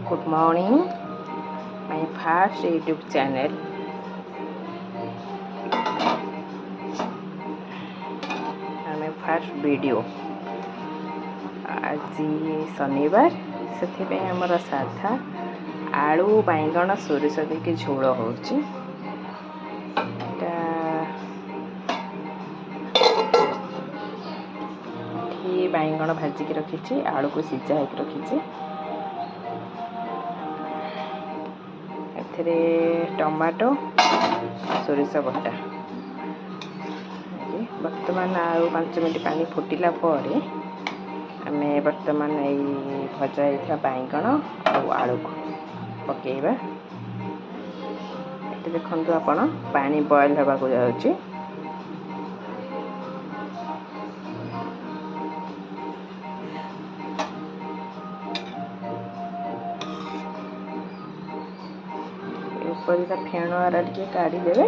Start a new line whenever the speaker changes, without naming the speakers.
Good morning, my first YouTube channel. And my first video. आज शनिवार से आमर साधा आलू बैंगन सोरिष देके झोल हो बैंगन भाजिक रखी आलू को सीझा रखी एथिरे टमाटो सोरिष बटा बर्तमान आउ 5 मिनट पानी फुटिला पर आमे बर्तमान यही भजा होता बैंगन आलू को पकेबा। ये देखु आपण पानी बॉयल होगा जाऊँगी। ऊपर का फेण आरा टे काढ़ी देवे।